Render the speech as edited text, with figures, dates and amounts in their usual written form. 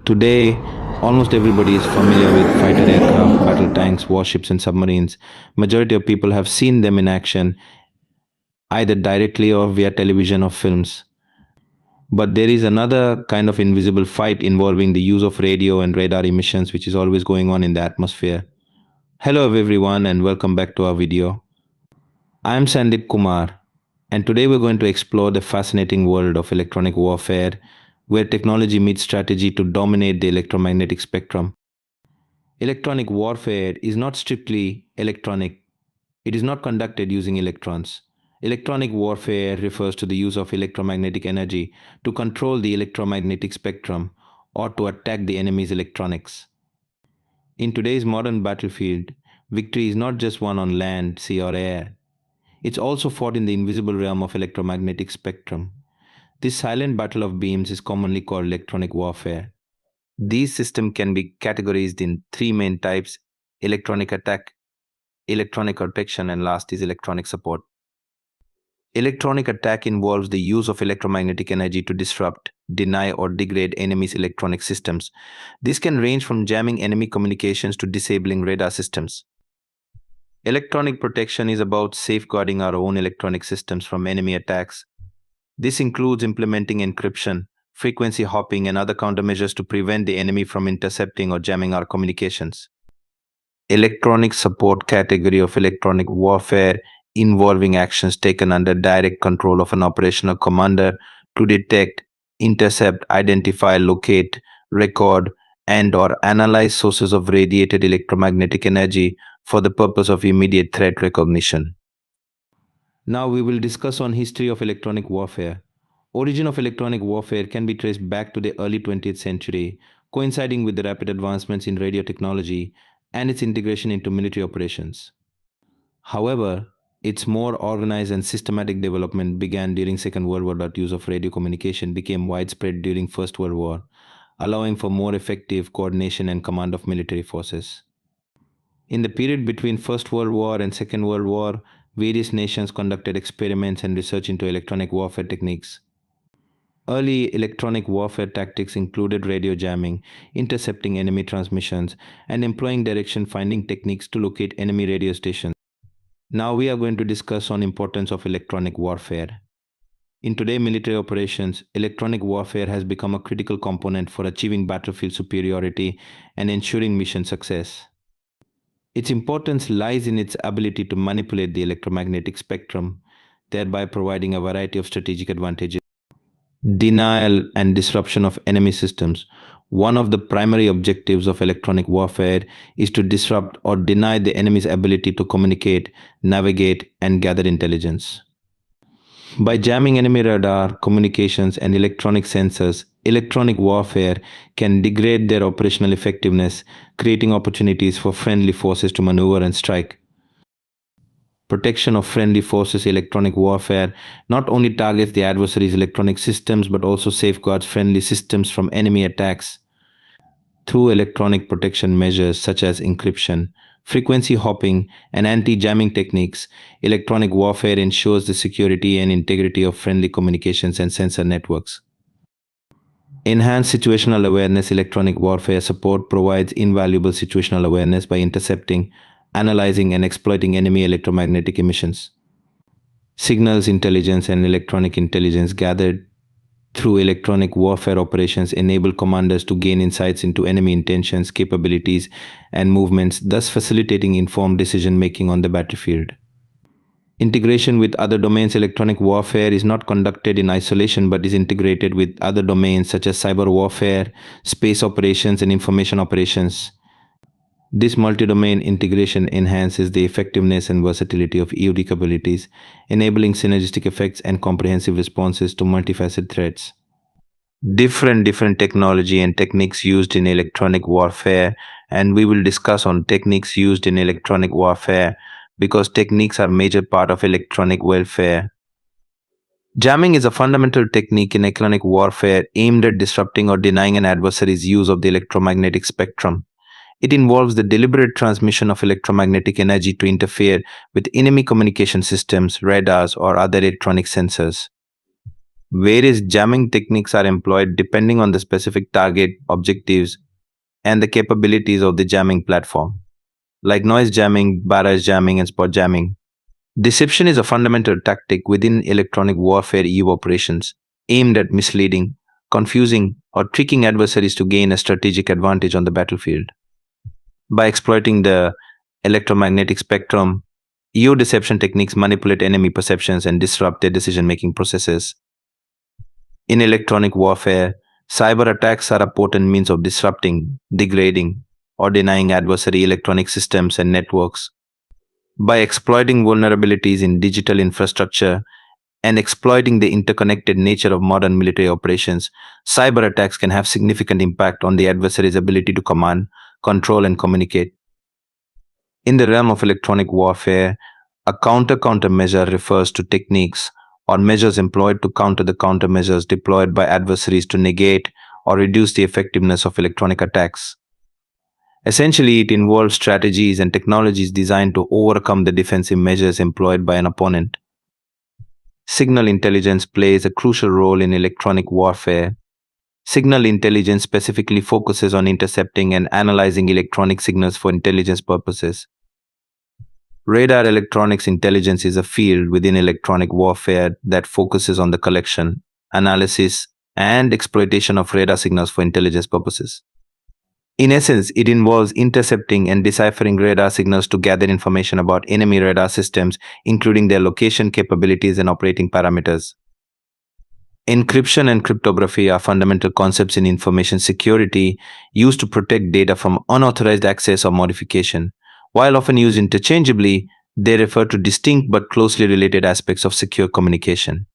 Today, almost everybody is familiar with fighter aircraft, battle tanks, warships, and submarines. Majority of people have seen them in action, either directly or via television or films. But there is another kind of invisible fight involving the use of radio and radar emissions, which is always going on in the atmosphere. Hello, everyone, and welcome back to our video. I am Sandip Kumar, and today we're going to explore the fascinating world of electronic warfare, where technology meets strategy to dominate the electromagnetic spectrum. Electronic warfare is not strictly electronic, it is not conducted using electrons. Electronic warfare refers to the use of electromagnetic energy to control the electromagnetic spectrum or to attack the enemy's electronics. In today's modern battlefield, victory is not just won on land, sea, or air. It's also fought in the invisible realm of electromagnetic spectrum. This silent battle of beams is commonly called electronic warfare. These systems can be categorized in three main types: electronic attack, electronic protection, and last is electronic support. Electronic attack involves the use of electromagnetic energy to disrupt, deny, or degrade enemies' electronic systems. This can range from jamming enemy communications to disabling radar systems. Electronic protection is about safeguarding our own electronic systems from enemy attacks. This includes implementing encryption, frequency hopping, and other countermeasures to prevent the enemy from intercepting or jamming our communications. Electronic support category of electronic warfare involving actions taken under direct control of an operational commander to detect, intercept, identify, locate, record, and or analyze sources of radiated electromagnetic energy for the purpose of immediate threat recognition. Now we will discuss on history of electronic warfare. Origin of electronic warfare can be traced back to the early 20th century, coinciding with the rapid advancements in radio technology and its integration into military operations. However, its more organized and systematic development began during Second World War. Use of radio communication became widespread during First World War, allowing for more effective coordination and command of military forces. In the period between First World War and Second World War, various nations conducted experiments and research into electronic warfare techniques. Early electronic warfare tactics included radio jamming, intercepting enemy transmissions, and employing direction finding techniques to locate enemy radio stations. Now we are going to discuss on importance of electronic warfare. In today's military operations, electronic warfare has become a critical component for achieving battlefield superiority and ensuring mission success. Its importance lies in its ability to manipulate the electromagnetic spectrum, thereby providing a variety of strategic advantages. Denial and disruption of enemy systems. One of the primary objectives of electronic warfare is to disrupt or deny the enemy's ability to communicate, navigate, and gather intelligence. By jamming enemy radar, communications, and electronic sensors, electronic warfare can degrade their operational effectiveness, creating opportunities for friendly forces to maneuver and strike. Protection of friendly forces. Electronic warfare not only targets the adversary's electronic systems but also safeguards friendly systems from enemy attacks. Through electronic protection measures such as encryption, frequency hopping, and anti-jamming techniques, electronic warfare ensures the security and integrity of friendly communications and sensor networks. Enhanced situational awareness. Electronic warfare support provides invaluable situational awareness by intercepting, analyzing, and exploiting enemy electromagnetic emissions. Signals intelligence and electronic intelligence gathered through electronic warfare operations enable commanders to gain insights into enemy intentions, capabilities, and movements, thus facilitating informed decision making on the battlefield. Integration with other domains. Electronic warfare is not conducted in isolation but is integrated with other domains such as cyber warfare, space operations, and information operations. This multi-domain integration enhances the effectiveness and versatility of EOD capabilities, enabling synergistic effects and comprehensive responses to multifaceted threats. Different technology and techniques used in electronic warfare, and we will discuss on techniques used in electronic warfare because techniques are major part of electronic warfare. Jamming is a fundamental technique in electronic warfare aimed at disrupting or denying an adversary's use of the electromagnetic spectrum. It involves the deliberate transmission of electromagnetic energy to interfere with enemy communication systems, radars, or other electronic sensors. Various jamming techniques are employed depending on the specific target, objectives, and the capabilities of the jamming platform, like noise jamming, barrage jamming, and spot jamming. Deception is a fundamental tactic within electronic warfare EVE operations, aimed at misleading, confusing, or tricking adversaries to gain a strategic advantage on the battlefield. By exploiting the electromagnetic spectrum, EO deception techniques manipulate enemy perceptions and disrupt their decision making processes. In electronic warfare, cyber attacks are a potent means of disrupting, degrading, or denying adversary electronic systems and networks. By exploiting vulnerabilities in digital infrastructure and exploiting the interconnected nature of modern military operations, cyber attacks can have significant impact on the adversary's ability to command, control, and communicate. In the realm of electronic warfare, a countermeasure refers to techniques or measures employed to counter the countermeasures deployed by adversaries to negate or reduce the effectiveness of electronic attacks. Essentially, it involves strategies and technologies designed to overcome the defensive measures employed by an opponent. Signal intelligence plays a crucial role in electronic warfare. Signal intelligence specifically focuses on intercepting and analyzing electronic signals for intelligence purposes. Radar electronics intelligence is a field within electronic warfare that focuses on the collection, analysis, and exploitation of radar signals for intelligence purposes. In essence, it involves intercepting and deciphering radar signals to gather information about enemy radar systems, including their location, capabilities, and operating parameters. Encryption and cryptography are fundamental concepts in information security used to protect data from unauthorized access or modification. While often used interchangeably, they refer to distinct but closely related aspects of secure communication.